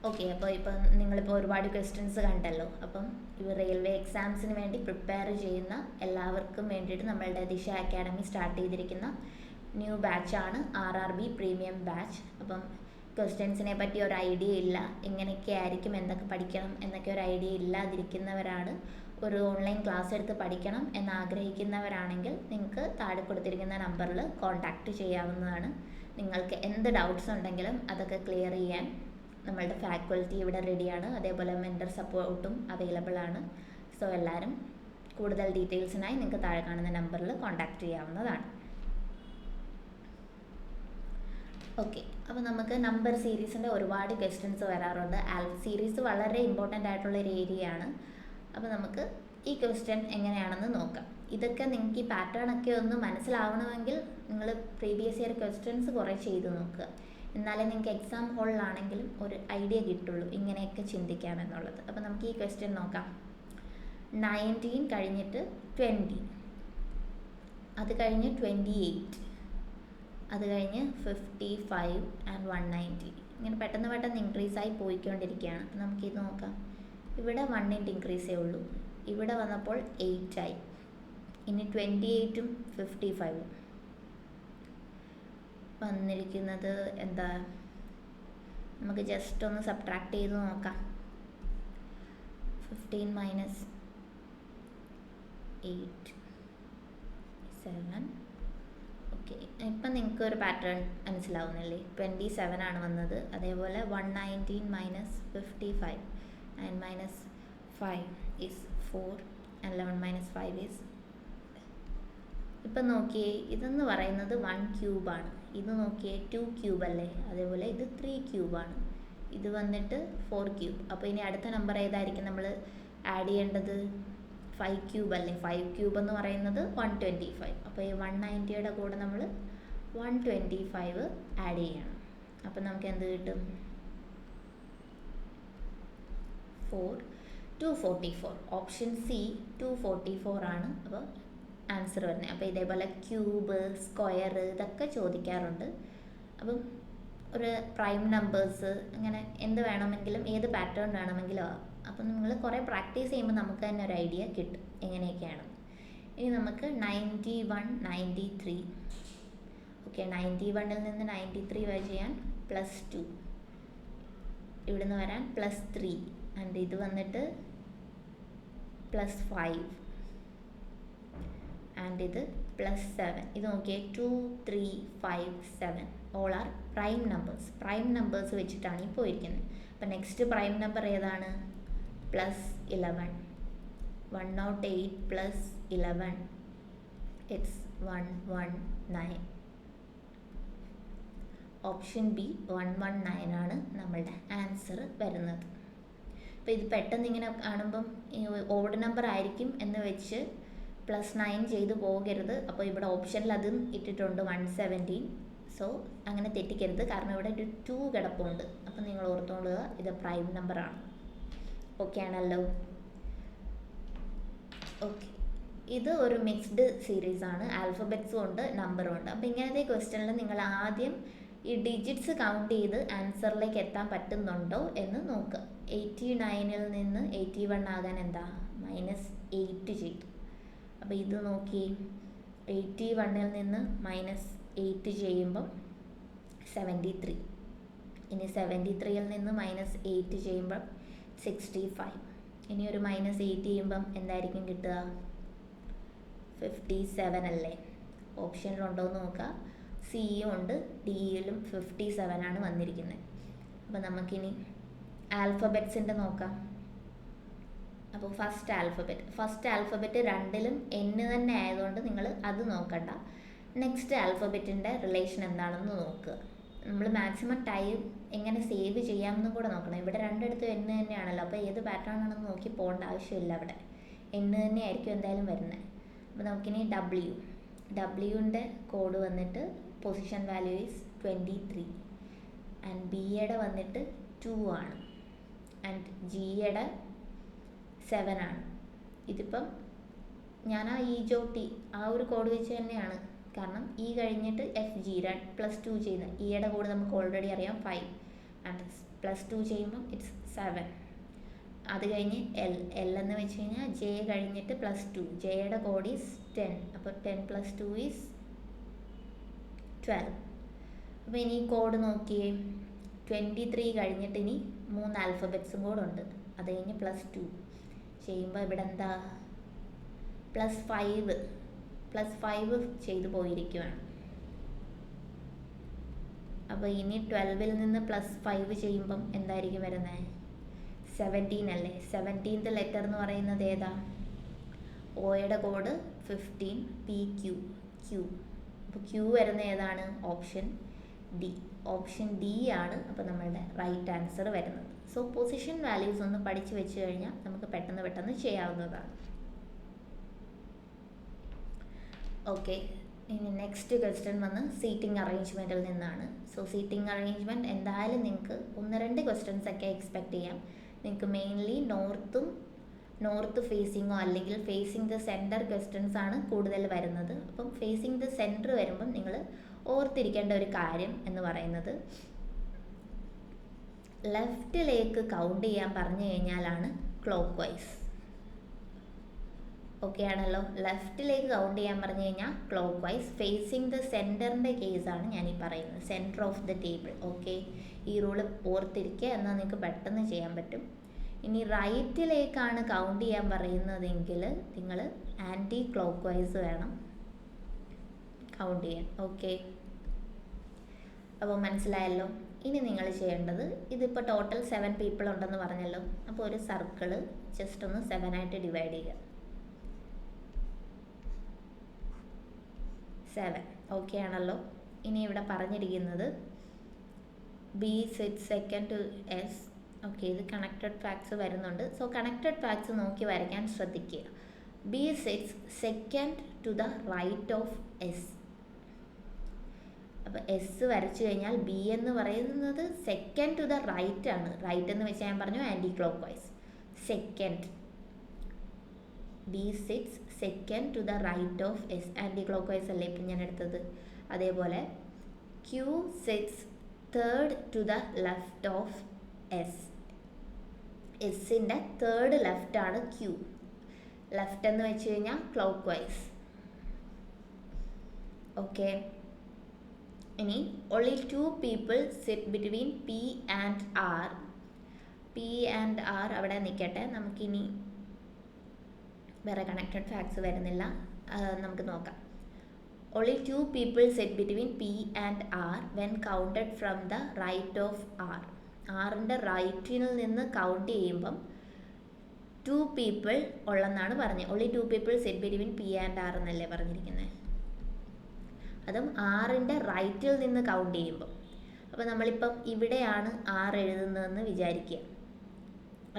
ഓക്കെ, അപ്പോൾ ഇപ്പം നിങ്ങളിപ്പോൾ ഒരുപാട് ക്വസ്റ്റ്യൻസ് കണ്ടല്ലോ. അപ്പം ഈ റെയിൽവേ എക്സാംസിന് വേണ്ടി പ്രിപ്പയർ ചെയ്യുന്ന എല്ലാവർക്കും വേണ്ടിയിട്ട് നമ്മളുടെ ദിശ അക്കാഡമി സ്റ്റാർട്ട് ചെയ്തിരിക്കുന്ന ന്യൂ ബാച്ചാണ് RRB പ്രീമിയം ബാച്ച്. അപ്പം ക്വസ്റ്റ്യൻസിനെ പറ്റി ഒരു ഐഡിയ ഇല്ല, എങ്ങനെയൊക്കെ ആയിരിക്കും, എന്തൊക്കെ പഠിക്കണം എന്നൊക്കെ ഒരു ഐഡിയ ഇല്ലാതിരിക്കുന്നവരാണ്, ഒരു ഓൺലൈൻ ക്ലാസ് എടുത്ത് പഠിക്കണം എന്നാഗ്രഹിക്കുന്നവരാണെങ്കിൽ നിങ്ങൾക്ക് താഴെ കൊടുത്തിരിക്കുന്ന നമ്പറിൽ കോൺടാക്റ്റ് ചെയ്യാവുന്നതാണ്. നിങ്ങൾക്ക് എന്ത് ഡൗട്ട്സ് ഉണ്ടെങ്കിലും അതൊക്കെ ക്ലിയർ ചെയ്യാൻ നമ്മളുടെ ഫാക്കൽറ്റി ഇവിടെ റെഡിയാണ്. അതേപോലെ മെൻറ്റർ സപ്പോർട്ടും അവൈലബിൾ ആണ്. സോ എല്ലാവരും കൂടുതൽ ഡീറ്റെയിൽസിനായി നിങ്ങൾക്ക് താഴെ കാണുന്ന നമ്പറിൽ കോൺടാക്റ്റ് ചെയ്യാവുന്നതാണ്. ഓക്കെ, അപ്പോൾ നമുക്ക് നമ്പർ സീരീസിൻ്റെ ഒരുപാട് ക്വസ്റ്റ്യൻസ് വരാറുണ്ട്. ആൽഫ് സീരീസ് വളരെ ഇമ്പോർട്ടൻ്റ് ആയിട്ടുള്ളൊരു ഏരിയ ആണ്. അപ്പോൾ നമുക്ക് ഈ ക്വസ്റ്റ്യൻ എങ്ങനെയാണെന്ന് നോക്കാം. ഇതൊക്കെ നിങ്ങൾക്ക് ഈ പാറ്റേൺ ഒക്കെ ഒന്ന് മനസ്സിലാവണമെങ്കിൽ നിങ്ങൾ പ്രീവിയസ് ഇയർ ക്വസ്റ്റ്യൻസ് കുറേ ചെയ്ത് നോക്കുക. എന്നാലേ നിങ്ങൾക്ക് എക്സാം ഹോളിലാണെങ്കിലും ഒരു ഐഡിയ കിട്ടുള്ളൂ ഇങ്ങനെയൊക്കെ ചിന്തിക്കാമെന്നുള്ളത്. അപ്പോൾ നമുക്ക് ഈ ക്വസ്റ്റ്യൻ നോക്കാം. 19 കഴിഞ്ഞിട്ട് 20, അത് കഴിഞ്ഞ് 28, അത് കഴിഞ്ഞ് 55 and 190. ഇങ്ങനെ പെട്ടെന്ന് പെട്ടെന്ന് ഇൻക്രീസ് ആയി പോയിക്കൊണ്ടിരിക്കുകയാണ്. അപ്പോൾ നമുക്കിത് നോക്കാം. ഇവിടെ 1 ഇൻക്രീസേ ഉള്ളൂ, ഇവിടെ വന്നപ്പോൾ 8 ആയി. ഇനി 28ഉം 55ഉം വന്നിരിക്കുന്നത് എന്താ? നമുക്ക് ജസ്റ്റ് ഒന്ന് സബ്ട്രാക്ട് ചെയ്ത് നോക്കാം. 15 മൈനസ് 8 7. ഓക്കെ, ഇപ്പം നിങ്ങൾക്ക് ഒരു പാറ്റേൺ മനസ്സിലാവുന്നില്ലേ? 27 ആണ് വന്നത്. അതേപോലെ 119 minus 55 and minus 5 is 4 and 11 minus 5 is. ഇപ്പം നോക്കിയേ, ഇതെന്ന് പറയുന്നത് 1 ക്യൂബാണ്. ഇത് നോക്കിയേ 2 ക്യൂബ് അല്ലേ? അതേപോലെ ഇത് 3 ക്യൂബാണ്. ഇത് വന്നിട്ട് 4 ക്യൂബ്. അപ്പോൾ ഇനി അടുത്ത നമ്പർ ഏതായിരിക്കും നമ്മൾ ആഡ് ചെയ്യേണ്ടത്? 5 ക്യൂബ് അല്ലേ? 5 ക്യൂബ് എന്ന് പറയുന്നത് 125. അപ്പോൾ ഈ 190യുടെ കൂടെ നമ്മൾ 125 ആഡ് ചെയ്യണം. അപ്പോൾ നമുക്ക് എന്ത് കിട്ടും? 244. ഓപ്ഷൻ സി 244 ആണ് അപ്പോൾ ആൻസർ വരുന്നത്. അപ്പോൾ ഇതേപോലെ ക്യൂബ്, സ്ക്വയർ ഇതൊക്കെ ചോദിക്കാറുണ്ട്. അപ്പം ഒരു പ്രൈം നമ്പേഴ്സ് അങ്ങനെ എന്ത് വേണമെങ്കിലും ഏത് പാറ്റേൺ വേണമെങ്കിലും ആവാം. അപ്പം നിങ്ങൾ കുറേ പ്രാക്ടീസ് ചെയ്യുമ്പോൾ നമുക്ക് തന്നെ ഒരു ഐഡിയ കിട്ടും എങ്ങനെയൊക്കെയാണ്. ഇനി നമുക്ക് 91 93. ഓക്കെ, 91ൽ നിന്ന് 93 വരെ ചെയ്യാൻ +2, ഇവിടുന്ന് വരാൻ +3 ആൻഡ് ഇത് വന്നിട്ട് +5 ആൻഡ് ഇത് +7. ഇത് നോക്കിയേ 2 3 5 7 all are prime numbers. Prime numbers വെച്ചിട്ടാണ് ഈ പോയിരിക്കുന്നത്. അപ്പം നെക്സ്റ്റ് പ്രൈം നമ്പർ ഏതാണ്? +11. 108 + 11 ഇറ്റ്സ് 119. ഓപ്ഷൻ ബി 119 ആണ് നമ്മളുടെ ആൻസർ വരുന്നത്. അപ്പോൾ ഇത് പെട്ടെന്ന് ഇങ്ങനെ കാണുമ്പം ഓഡ് നമ്പർ ആയിരിക്കും എന്ന് വെച്ച് +9 ചെയ്ത് പോകരുത്. അപ്പോൾ ഇവിടെ ഓപ്ഷനിൽ അതും ഇട്ടിട്ടുണ്ട് 117. സോ അങ്ങനെ തെറ്റിക്കരുത്, കാരണം ഇവിടെ ഒരു 2 കിടപ്പുണ്ട്. അപ്പം നിങ്ങൾ ഓർത്തുകൊള്ളുക, ഇത് പ്രൈം നമ്പറാണ്. ഓക്കെ ആണല്ലോ? ഓക്കെ, ഇത് ഒരു മിക്സ്ഡ് സീരീസ് ആണ്. ആൽഫബറ്റ്സും ഉണ്ട്, നമ്പറും ഉണ്ട്. അപ്പോൾ ഇങ്ങനത്തെ ക്വസ്റ്റ്യനിൽ നിങ്ങൾ ആദ്യം ഈ ഡിജിറ്റ്സ് കൗണ്ട് ചെയ്ത് ആൻസറിലേക്ക് എത്താൻ പറ്റുന്നുണ്ടോ എന്ന് നോക്കുക. 89ൽ നിന്ന് 81 ആകാൻ എന്താ? -8 ചെയ്തു. അപ്പോൾ ഇത് നോക്കി, 81ൽ നിന്ന് -8 ചെയ്യുമ്പം 73. ഇനി 73ൽ നിന്ന് -8 ചെയ്യുമ്പം 65. ഇനി ഒരു -8 ചെയ്യുമ്പം എന്തായിരിക്കും കിട്ടുക? 57 അല്ലേ? ഓപ്ഷനിലുണ്ടോ എന്ന് നോക്കുക. സിയും ഉണ്ട്, ഡിയിലും 57 ആണ് വന്നിരിക്കുന്നത്. അപ്പോൾ നമുക്കിനി ആൽഫബറ്റ്സിൻ്റെ നോക്കാം. അപ്പോൾ ഫസ്റ്റ് ആൽഫബറ്റ് രണ്ടിലും N തന്നെ ആയതുകൊണ്ട് നിങ്ങൾ അത് നോക്കണ്ട. നെക്സ്റ്റ് ആൽഫബറ്റിൻ്റെ റിലേഷൻ എന്താണെന്ന് നോക്കുക. നമ്മൾ മാക്സിമം ടൈം എങ്ങനെ സേവ് ചെയ്യാമെന്നും കൂടെ നോക്കണം. ഇവിടെ രണ്ടിടത്തും N തന്നെയാണല്ലോ, അപ്പോൾ ഏത് പാറ്റേൺ ആണെന്ന് നോക്കി പോകേണ്ട ആവശ്യമില്ല. അവിടെ N തന്നെ ആയിരിക്കും എന്തായാലും വരുന്നത്. അപ്പോൾ നമുക്കിനി ഡബ്ല്യുവിൻ്റെ കോഡ് വന്നിട്ട് പൊസിഷൻ വാല്യൂ ഈസ് 23 ആൻഡ് ബിയുടെ വന്നിട്ട് 2 ആണ് ആൻഡ് ജിയുടെ 7 ആണ്. ഇതിപ്പം ഞാൻ ആ EJOT ആ ഒരു കോഡ് വെച്ച് തന്നെയാണ്, കാരണം E കഴിഞ്ഞിട്ട് FG +2 ചെയ്യുന്ന ഇയുടെ കോഡ് നമുക്ക് ഓൾറെഡി അറിയാം 5 ആൻഡ് +2 ചെയ്യുമ്പം ഇറ്റ്സ് 7. അത് കഴിഞ്ഞ് L എന്ന് വെച്ച് കഴിഞ്ഞാൽ J കഴിഞ്ഞിട്ട് +2, ജെയുടെ കോഡ് ഈസ് 10, അപ്പോൾ 10 + 2 ഈസ് 12. അപ്പോൾ ഇനി കോഡ് നോക്കിയേ, 23 കഴിഞ്ഞിട്ട് ഇനി 3 ആൽഫബറ്റ്സും കൂടെ ഉണ്ട്. അത് കഴിഞ്ഞ് +2 ചെയ്യുമ്പോൾ ഇവിടെ എന്താ +5 ചെയ്തു പോയിരിക്കുകയാണ്. അപ്പോൾ ഇനി 12ൽ നിന്ന് +5 ചെയ്യുമ്പം എന്തായിരിക്കും വരുന്നത്? 17 അല്ലേ. 17th ലെറ്റർ എന്ന് പറയുന്നത് ഏതാ? ഓയുടെ കോഡ് 15, PQ. അപ്പോൾ Q വരുന്ന ഏതാണ്? ഓപ്ഷൻ ഡി ആണ് അപ്പോൾ നമ്മളുടെ റൈറ്റ് ആൻസർ വരുന്നത്. സോ പൊസിഷൻ വാല്യൂസ് ഒന്ന് പഠിച്ചു വെച്ച് കഴിഞ്ഞാൽ നമുക്ക് പെട്ടെന്ന് ചെയ്യാവുന്നതാണ്. ഓക്കെ, ഇനി നെക്സ്റ്റ് ക്വസ്റ്റ്യൻ വന്ന് സീറ്റിംഗ് അറേഞ്ച്മെൻറ്റിൽ നിന്നാണ്. സോ സീറ്റിംഗ് അറേഞ്ച്മെൻറ്റ് എന്തായാലും നിങ്ങൾക്ക് 1-2 ക്വസ്റ്റ്യൻസ് ഒക്കെ എക്സ്പെക്റ്റ് ചെയ്യാം. നിങ്ങൾക്ക് മെയിൻലി നോർത്ത് ഫേസിങ്ങോ അല്ലെങ്കിൽ ഫേസിങ് ദ സെൻറ്റർ ക്വസ്റ്റ്യൻസ് ആണ് കൂടുതൽ വരുന്നത്. അപ്പം ഫേസിങ് ദ സെൻറ്റർ വരുമ്പം നിങ്ങൾ ഓർത്തിരിക്കേണ്ട ഒരു കാര്യം എന്ന് പറയുന്നത്, ലെഫ്റ്റിലേക്ക് കൗണ്ട് ചെയ്യാൻ പറഞ്ഞു കഴിഞ്ഞാലാണ് ക്ലോക്ക് വൈസ്. ഓക്കെ ആണല്ലോ. ലെഫ്റ്റിലേക്ക് കൗണ്ട് ചെയ്യാൻ പറഞ്ഞു കഴിഞ്ഞാൽ ക്ലോക്ക് വൈസ്. ഫേസിങ് ദ സെൻറ്ററിൻ്റെ കേസാണ് ഞാനീ പറയുന്നത്, centre of the table. Okay, ഈ റൂള് ഓർത്തിരിക്കുക, എന്നാൽ നിങ്ങൾക്ക് പെട്ടെന്ന് ചെയ്യാൻ പറ്റും. ഇനി റൈറ്റിലേക്കാണ് കൗണ്ട് ചെയ്യാൻ പറയുന്നതെങ്കിൽ നിങ്ങൾ ആൻറ്റി ക്ലോക്ക് വൈസ് വേണം കൗണ്ട് ചെയ്യാൻ. ഓക്കെ, അപ്പോൾ മനസ്സിലായല്ലോ. ഇനി നിങ്ങൾ ചെയ്യേണ്ടത്, ഇതിപ്പോൾ ടോട്ടൽ 7 പീപ്പിൾ ഉണ്ടെന്ന് പറഞ്ഞല്ലോ, അപ്പോൾ ഒരു സർക്കിള് ജസ്റ്റ് ഒന്ന് 7 ആയിട്ട് ഡിവൈഡ് ചെയ്യുക. 7 ഓക്കെ ആണല്ലോ. ഇനി ഇവിടെ പറഞ്ഞിരിക്കുന്നത് B sits second to S. Okay, ഇത് കണക്റ്റഡ് ഫാക്ട്സ് വരുന്നുണ്ട്. സോ കണക്റ്റഡ് ഫാക്ട്സ് നോക്കി വരയ്ക്കാൻ ശ്രദ്ധിക്കുക. B sits second to the right of S. അപ്പോൾ S വരച്ചു കഴിഞ്ഞാൽ B എന്ന് പറയുന്നത് സെക്കൻഡ് ടു ദ റൈറ്റ് ആണ്. റൈറ്റ് എന്ന് വെച്ചാൽ ഞാൻ പറഞ്ഞു anticlockwise. Second, B sits second to the right of S, anticlockwise അല്ലേ ഇപ്പം ഞാൻ എടുത്തത്. അതേപോലെ Q sits third to the left of S. എസിൻ്റെ തേർഡ് ലെഫ്റ്റ് ആണ് Q. ലെഫ്റ്റ് എന്ന് വെച്ച് കഴിഞ്ഞാൽ ക്ലോക്ക് വൈസ്. ഓക്കെ, ഇനി only 2 people sit between P and R. P and R അവിടെ നിൽക്കട്ടെ. നമുക്കിനി വേറെ കണക്റ്റഡ് ഫാക്ട്സ് വരുന്നില്ല, നമുക്ക് നോക്കാം. Only 2 people sit between P and R when counted from the right of R. ആറിൻ്റെ റൈറ്റിൽ നിന്ന് കൗണ്ട് ചെയ്യുമ്പം 2 people ഉള്ളെന്നാണ് പറഞ്ഞത്. only 2 people sit between P and R എന്നല്ലേ പറഞ്ഞിരിക്കുന്നത്. അതും ആറിൻ്റെ റൈറ്റിൽ നിന്ന് കൗണ്ട് ചെയ്യുമ്പം. അപ്പോൾ നമ്മളിപ്പം ഇവിടെയാണ് R എഴുതുന്നതെന്ന് വിചാരിക്കുക.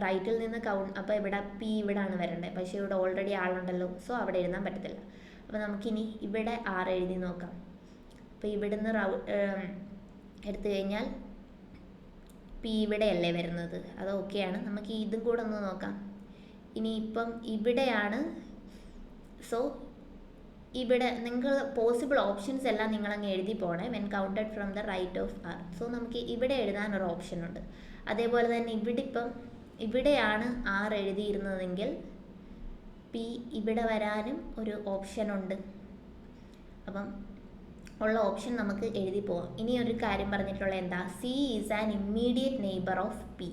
റൈറ്റിൽ നിന്ന് അപ്പോൾ ഇവിടെ P ഇവിടെയാണ് വരേണ്ടത്, പക്ഷേ ഇവിടെ ഓൾറെഡി ആളുണ്ടല്ലോ, സോ അവിടെ എഴുതാൻ പറ്റത്തില്ല. അപ്പോൾ നമുക്കിനി ഇവിടെ R എഴുതി നോക്കാം. അപ്പോൾ ഇവിടുന്ന് എടുത്തു കഴിഞ്ഞാൽ P ഇവിടെയല്ലേ വരുന്നത്, അത് ഓക്കെയാണ്. നമുക്ക് ഇതും കൂടെ ഒന്ന് നോക്കാം. ഇനിയിപ്പം ഇവിടെയാണ്, സോ ഇവിടെ നിങ്ങൾ പോസിബിൾ ഓപ്ഷൻസ് എല്ലാം നിങ്ങളങ്ങ് എഴുതി പോണേ. When counted from the right of R. So നമുക്ക് ഇവിടെ എഴുതാനൊരു ഓപ്ഷൻ ഉണ്ട്. അതേപോലെ തന്നെ ഇവിടെയാണ് R എഴുതിയിരുന്നതെങ്കിൽ P ഇവിടെ വരാനും ഒരു ഓപ്ഷൻ ഉണ്ട്. അപ്പം ഉള്ള ഓപ്ഷൻ നമുക്ക് എഴുതി പോവാം. ഇനി ഒരു കാര്യം പറഞ്ഞിട്ടുള്ള എന്താ, C is an immediate neighbour of P.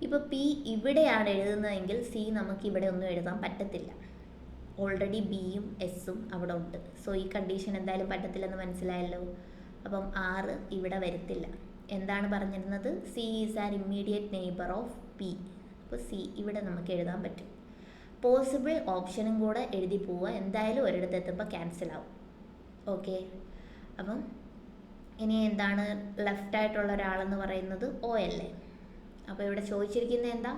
ഇപ്പോൾ P ഇവിടെയാണ് എഴുതുന്നതെങ്കിൽ C നമുക്ക് ഇവിടെ ഒന്നും എഴുതാൻ പറ്റത്തില്ല. ഓൾറെഡി Bയും Sഉം അവിടെ ഉണ്ട്. സോ ഈ കണ്ടീഷൻ എന്തായാലും പറ്റത്തില്ലെന്ന് മനസ്സിലായല്ലോ. അപ്പം R ഇവിടെ വരത്തില്ല. എന്താണ് പറഞ്ഞിരുന്നത്? C is an immediate neighbour of P. അപ്പോൾ C ഇവിടെ നമുക്ക് എഴുതാൻ പറ്റും. പോസിബിൾ ഓപ്ഷനും കൂടെ എഴുതി പോവുക. എന്തായാലും ഒരിടത്ത് എത്തുമ്പോൾ ക്യാൻസൽ ആവും. ഓക്കെ, അപ്പം ഇനി എന്താണ് ലെഫ്റ്റ് ആയിട്ടുള്ള ഒരാളെന്ന് പറയുന്നത് O അല്ലേ. അപ്പോൾ ഇവിടെ ചോദിച്ചിരിക്കുന്നത് എന്താ,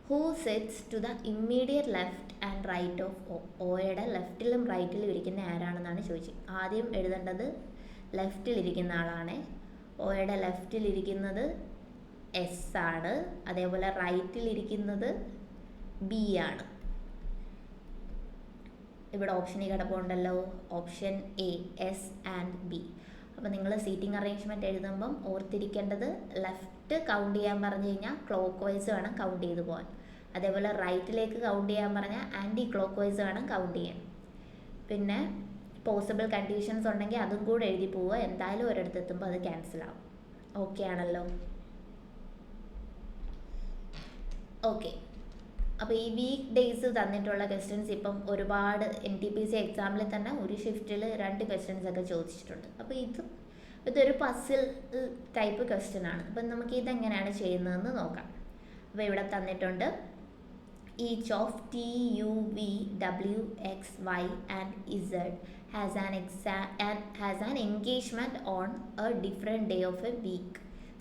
who sits to the immediate left and right of O. ഓയുടെ ലെഫ്റ്റിലും റൈറ്റിലും ഇരിക്കുന്ന ആരാണെന്നാണ് ചോദിച്ചത്. ആദ്യം എഴുതേണ്ടത് ലെഫ്റ്റിലിരിക്കുന്ന ആളാണ്. ഓയുടെ ലെഫ്റ്റിലിരിക്കുന്നത് S ആണ്, അതേപോലെ റൈറ്റിലിരിക്കുന്നത് B ആണ്. ഇവിടെ ഓപ്ഷനിൽ കിടപ്പുണ്ടല്ലോ, option A, S and B. അപ്പോൾ നിങ്ങൾ സീറ്റിംഗ് അറേഞ്ച്മെൻറ്റ് എഴുതുമ്പം ഓർത്തിരിക്കേണ്ടത് ലെഫ്റ്റ് കൗണ്ട് ചെയ്യാൻ പറഞ്ഞു കഴിഞ്ഞാൽ ക്ലോക്ക് വൈസ് വേണം കൗണ്ട് ചെയ്ത് പോകാൻ. അതേപോലെ റൈറ്റിലേക്ക് കൗണ്ട് ചെയ്യാൻ പറഞ്ഞാൽ ആൻറ്റി ക്ലോക്ക് വൈസ് വേണം കൗണ്ട് ചെയ്യാൻ. പിന്നെ പോസിബിൾ കണ്ടീഷൻസ് ഉണ്ടെങ്കിൽ അതും കൂടെ എഴുതി പോവുക. എന്തായാലും ഒരിടത്ത് എത്തുമ്പോൾ അത് ക്യാൻസൽ ആവും. ഓക്കെ ആണല്ലോ. ഓക്കെ, അപ്പോൾ ഈ വീക്ക് ഡേയ്സ് തന്നിട്ടുള്ള ക്വസ്റ്റ്യൻസ് ഇപ്പം ഒരുപാട് NTPC എക്സാമിൽ തന്നെ ഒരു ഷിഫ്റ്റിൽ 2 ക്വസ്റ്റ്യൻസ് ഒക്കെ ചോദിച്ചിട്ടുണ്ട്. അപ്പോൾ ഇതൊരു പസിൽ ടൈപ്പ് ക്വസ്റ്റ്യൻ ആണ്. അപ്പം നമുക്ക് ഇതെങ്ങനെയാണ് ചെയ്യുന്നതെന്ന് നോക്കാം. അപ്പോൾ ഇവിടെ തന്നിട്ടുണ്ട് each of T, U, V, W, X, Y and Z has an engagement on a different day of a week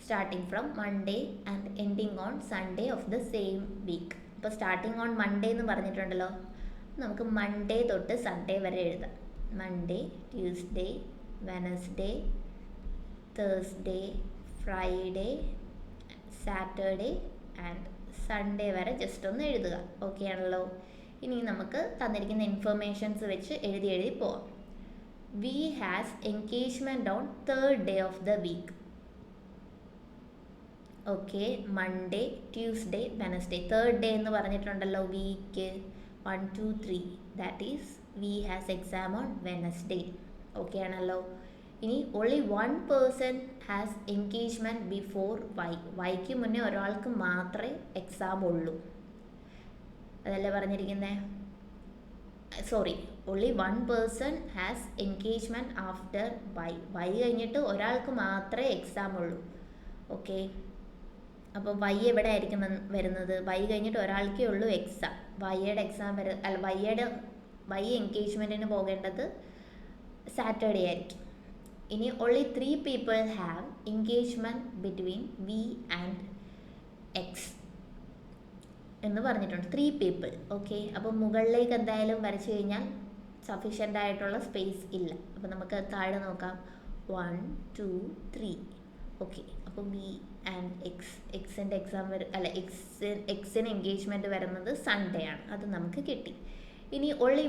starting from Monday and ending on Sunday of the same week. ഇപ്പോൾ starting on Monday എന്ന് പറഞ്ഞിട്ടുണ്ടല്ലോ, നമുക്ക് Monday തൊട്ട് Sunday വരെ എഴുതാം. Monday, Tuesday, Wednesday, Thursday, Friday, Saturday and Sunday വരെ just ഒന്ന് എഴുതുക. ഓക്കെ ആണല്ലോ. ഇനി നമുക്ക് തന്നിരിക്കുന്ന ഇൻഫർമേഷൻസ് വെച്ച് എഴുതി പോവാം. We has engagement on 3rd day of the week. Okay, Monday, Tuesday, Wednesday. 3rd day എന്ന് പറഞ്ഞിട്ടുണ്ടല്ലോ, week 1, 2, 3. That is we has exam on Wednesday. Okay ആണല്ലോ. ഇനി only one person has engagement before Y. വൈക്ക് മുന്നേ ഒരാൾക്ക് മാത്രമേ exam ഉള്ളൂ. അതല്ലേ പറഞ്ഞിരിക്കുന്നത്. Sorry, only one person has engagement after Y. Y കഴിഞ്ഞിട്ട് ഒരാൾക്ക് മാത്രമേ എക്സാം ഉള്ളൂ. ഓക്കെ, അപ്പോൾ Y എവിടെ ആയിരിക്കും വരുന്നത്? Y കഴിഞ്ഞിട്ട് ഒരാൾക്കേ ഉള്ളൂ എക്സാം. വൈയുടെ എക്സാം വൈ എൻഗേജ്മെൻറ്റിന് പോകേണ്ടത് സാറ്റർഡേ ആയിരിക്കും. ഇനി only 3 people have engagement between V and X എന്ന് പറഞ്ഞിട്ടുണ്ട്. 3 people. ഓക്കെ, അപ്പോൾ മുകളിലേക്ക് എന്തായാലും വരച്ചു കഴിഞ്ഞാൽ സഫീഷ്യൻ്റ് ആയിട്ടുള്ള സ്പേസ് ഇല്ല. അപ്പോൾ നമുക്ക് താഴെ നോക്കാം. 1, 2, 3. ഓക്കെ, അപ്പോൾ B ആൻഡ് എക്സിൻ്റെ എക്സാം എക്സിന് എൻഗേജ്മെൻറ്റ് വരുന്നത് സൺഡേ ആണ്. അത് നമുക്ക് കിട്ടി. ഇനി only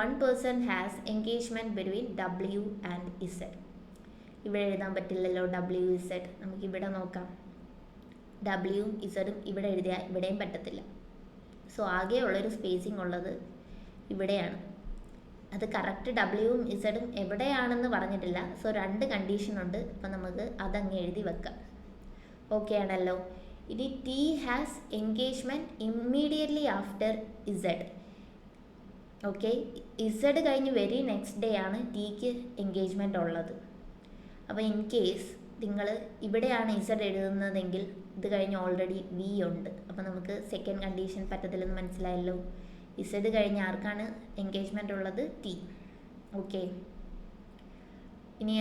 one person has engagement between W and Z. ഇവിടെ എഴുതാൻ പറ്റില്ലല്ലോ W, Z. നമുക്കിവിടെ നോക്കാം. W, Z ഇവിടെ എഴുതിയാൽ ഇവിടെയും പറ്റത്തില്ല. സോ ആകെയുള്ളൊരു സ്പേസിങ് ഉള്ളത് ഇവിടെയാണ്. അത് കറക്റ്റ് Wയും Z എവിടെയാണെന്ന് പറഞ്ഞിട്ടില്ല. സോ 2 കണ്ടീഷൻ ഉണ്ട്. അപ്പം നമുക്ക് അതങ്ങ് എഴുതി വെക്കാം. ഓക്കെ ആണല്ലോ. ഇനി T has engagement immediately after Z. Okay, Z കഴിഞ്ഞ് വെരി നെക്സ്റ്റ് ഡേ ആണ് Tക്ക് എൻഗേജ്മെൻ്റ് ഉള്ളത്. അപ്പോൾ ഇൻ കേസ് നിങ്ങൾ ഇവിടെയാണ് Z എഴുതുന്നതെങ്കിൽ ഇത് കഴിഞ്ഞ് ഓൾറെഡി V ഉണ്ട്. അപ്പോൾ നമുക്ക് സെക്കൻഡ് കണ്ടീഷൻ പറ്റത്തില്ലെന്ന് മനസ്സിലായല്ലോ. Z കഴിഞ്ഞ് ആർക്കാണ് എൻഗേജ്മെൻ്റ് ഉള്ളത്? T. ഓക്കെ, ഇനി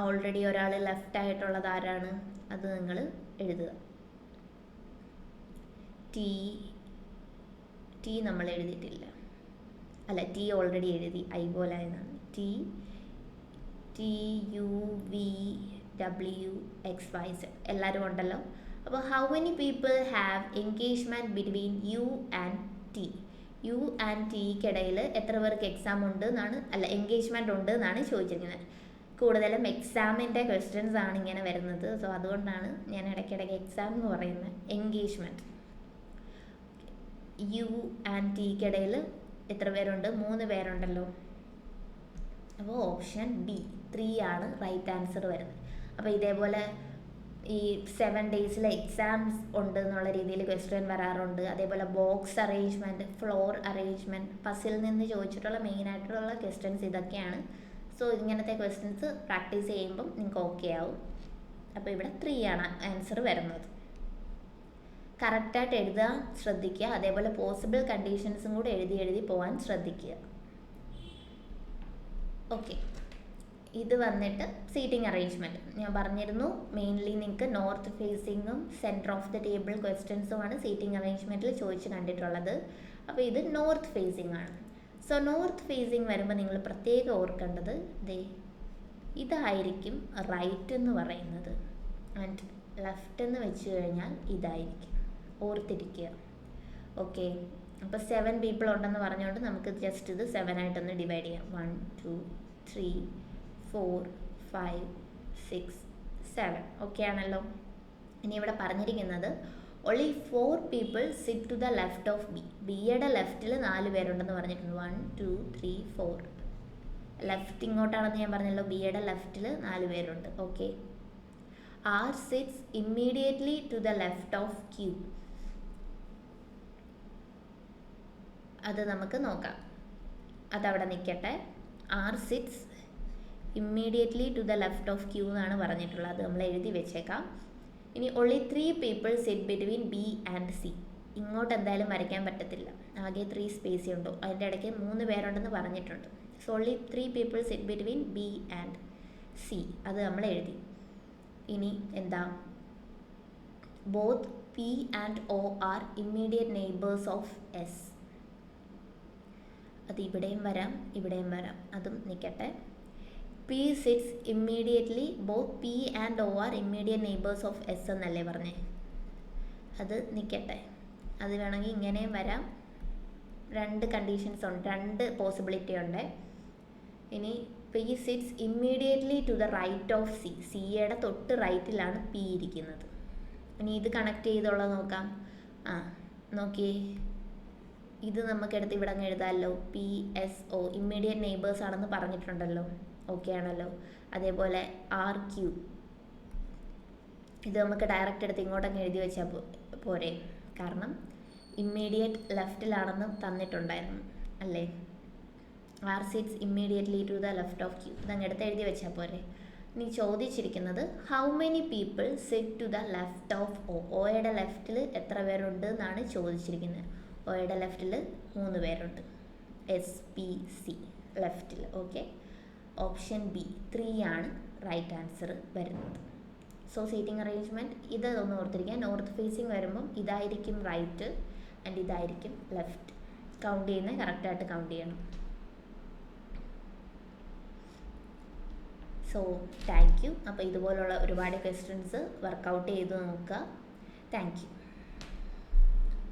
ഓൾറെഡി ഒരാൾ ലെഫ്റ്റ് ആയിട്ടുള്ളത് ആരാണ്? അത് നിങ്ങൾ എഴുതുക. T നമ്മൾ എഴുതിയിട്ടില്ല. അല്ല, T ഓൾറെഡി എഴുതി, I പോലായതാണ്. T, U, V, W, X, Y, Z എല്ലാവരും ഉണ്ടല്ലോ. അപ്പോൾ how many people have engagement between U and T? U and Tക്കിടയിൽ എത്ര പേർക്ക് എക്സാം ഉണ്ട് എന്നാണ്, എൻഗേജ്മെൻറ്റ് ഉണ്ട് എന്നാണ് ചോദിച്ചിരിക്കുന്നത്. കൂടുതലും എക്സാമിൻ്റെ ക്വസ്റ്റ്യൻസ് ആണ് ഇങ്ങനെ വരുന്നത്. സോ അതുകൊണ്ടാണ് ഞാൻ ഇടയ്ക്കിടയ്ക്ക് എക്സാം എന്ന് പറയുന്നത്. എൻഗേജ്മെൻറ്റ് U ആൻഡ് Tക്കിടയിൽ എത്ര പേരുണ്ട്? 3 പേരുണ്ടല്ലോ. അപ്പോൾ ഓപ്ഷൻ B 3 ആണ് റൈറ്റ് ആൻസർ വരുന്നത്. അപ്പോൾ ഇതേപോലെ ഈ 7 days എക്സാംസ് ഉണ്ട് എന്നുള്ള രീതിയിൽ ക്വസ്റ്റ്യൻ വരാറുണ്ട്. അതേപോലെ box arrangement, floor arrangement, puzzle നിന്ന് ചോദിച്ചിട്ടുള്ള മെയിനായിട്ടുള്ള ക്വസ്റ്റ്യൻസ് ഇതൊക്കെയാണ്. സോ ഇങ്ങനത്തെ ക്വസ്റ്റ്യൻസ് പ്രാക്ടീസ് ചെയ്യുമ്പം നിങ്ങൾക്ക് ഓക്കെ ആവും. അപ്പോൾ ഇവിടെ 3 ആണ് ആൻസർ വരുന്നത്. കറക്റ്റായിട്ട് എഴുതാൻ ശ്രദ്ധിക്കുക. അതേപോലെ പോസിബിൾ കണ്ടീഷൻസും കൂടെ എഴുതി പോകാൻ ശ്രദ്ധിക്കുക. ഓക്കെ, ഇത് വന്നിട്ട് സീറ്റിംഗ് അറേഞ്ച്മെൻറ്റ് ഞാൻ പറഞ്ഞിരുന്നു. മെയിൻലി നിങ്ങൾക്ക് നോർത്ത് ഫേസിങ്ങും സെൻറ്റർ ഓഫ് ദ ടേബിൾ ക്വസ്റ്റ്യൻസുമാണ് സീറ്റിംഗ് അറേഞ്ച്മെൻറ്റിൽ ചോദിച്ച് കണ്ടിട്ടുള്ളത്. അപ്പോൾ ഇത് നോർത്ത് ഫേസിംഗ് ആണ്. സോ നോർത്ത് ഫേസിംഗ് വരുമ്പോൾ നിങ്ങൾ പ്രത്യേകം ഓർക്കേണ്ടത് ഇതായിരിക്കും റൈറ്റ് എന്ന് പറയുന്നത്, ആൻഡ് ലെഫ്റ്റ് എന്ന് വെച്ച് കഴിഞ്ഞാൽ ഇതായിരിക്കും. ഓർത്തിരിക്കുക. ഓക്കെ, അപ്പോൾ 7 പീപ്പിൾ ഉണ്ടെന്ന് പറഞ്ഞുകൊണ്ട് നമുക്ക് ജസ്റ്റ് ഇത് 7 ആയിട്ടൊന്ന് ഡിവൈഡ് ചെയ്യാം. 1 2 3 4 5 6 7. ഓക്കെ ആണല്ലോ. ഇനി ഇവിടെ പറഞ്ഞിരിക്കുന്നത് only 4 people sit to the left of B. ബിയുടെ ലെഫ്റ്റിൽ 4 പേരുണ്ടെന്ന് പറഞ്ഞിട്ടുണ്ട്. 1 2 3 4. ലെഫ്റ്റ് ഇങ്ങോട്ടാണെന്ന് ഞാൻ പറഞ്ഞല്ലോ. ബിയുടെ ലെഫ്റ്റിൽ 4 പേരുണ്ട്. Okay. R sits immediately to the left of Q. അത് നമുക്ക് നോക്കാം. അതവിടെ നിൽക്കട്ടെ. R sits immediately to the left of Q എന്നാണ് പറഞ്ഞിട്ടുള്ളത്. അത് നമ്മൾ എഴുതി വെച്ചേക്കാം. ഇനി only 3 people sit between B and C. ഇങ്ങോട്ട് എന്തായാലും വരയ്ക്കാൻ പറ്റത്തില്ല. ആകെ 3 സ്പേസേ ഉണ്ടോ. അതിൻ്റെ ഇടയ്ക്ക് 3 പേരുണ്ടെന്ന് പറഞ്ഞിട്ടുണ്ട്. So only 3 people sit between B and C. അത് നമ്മൾ എഴുതി. ഇനി എന്താ, both P and O are immediate neighbors of S. അത് ഇവിടെയും വരാം ഇവിടെയും വരാം. അതും നിൽക്കട്ടെ. P sits immediately, both P and O are immediate neighbors of S എന്നല്ലേ പറഞ്ഞേ. അത് നിൽക്കട്ടെ. അത് വേണമെങ്കിൽ ഇങ്ങനെയും വരാം. 2 കണ്ടീഷൻസ് ഉണ്ട്, 2 പോസിബിലിറ്റി ഉണ്ട്. ഇനി P sits immediately to the right of C. സിയുടെ തൊട്ട് റൈറ്റിലാണ് P ഇരിക്കുന്നത്. ഇനി ഇത് കണക്ട് ചെയ്തുള്ളത് നോക്കാം. നോക്കിയേ, ഇത് നമുക്കെടുത്ത് ഇവിടെ അങ്ങ് എഴുതാമല്ലോ. PSO ഇമ്മീഡിയറ്റ് നെയ്ബേഴ്സ് ആണെന്ന് പറഞ്ഞിട്ടുണ്ടല്ലോ. ഓക്കെ ആണല്ലോ. അതേപോലെ RQ ഇത് നമുക്ക് ഡയറക്റ്റ് എടുത്ത് ഇങ്ങോട്ടങ്ങ് എഴുതി വെച്ചാൽ പോരെ, കാരണം ഇമ്മീഡിയറ്റ് ലെഫ്റ്റിലാണെന്ന് തന്നിട്ടുണ്ടായിരുന്നു അല്ലേ. R sits immediately to the left of Q. ഇതങ്ങ് എടുത്ത് എഴുതി വെച്ചാൽ പോരെ. ഇനി ചോദിച്ചിരിക്കുന്നത് how many people sit to the left of O. ഓയുടെ ലെഫ്റ്റിൽ എത്ര പേരുണ്ട് എന്നാണ് ചോദിച്ചിരിക്കുന്നത്. ഓയുടെ ലെഫ്റ്റിൽ 3 പേരുണ്ട്. SPC ലെഫ്റ്റിൽ. ഓക്കെ, ഓപ്ഷൻ B 3 ആണ് റൈറ്റ് ആൻസർ വരുന്നത്. സോ സീറ്റിംഗ് അറേഞ്ച്മെൻറ്റ് ഇത് ഒന്ന് ഓർത്തിരിക്കുക. നോർത്ത് ഫേസിങ് വരുമ്പം ഇതായിരിക്കും റൈറ്റ് ആൻഡ് ഇതായിരിക്കും ലെഫ്റ്റ്. കൗണ്ട് ചെയ്യുന്നത് കറക്റ്റായിട്ട് കൗണ്ട് ചെയ്യണം. So thank you. അപ്പോൾ ഇതുപോലുള്ള ഒരുപാട് ക്വസ്റ്റ്യൻസ് വർക്കൗട്ട് ചെയ്ത് നോക്കുക. Thank you.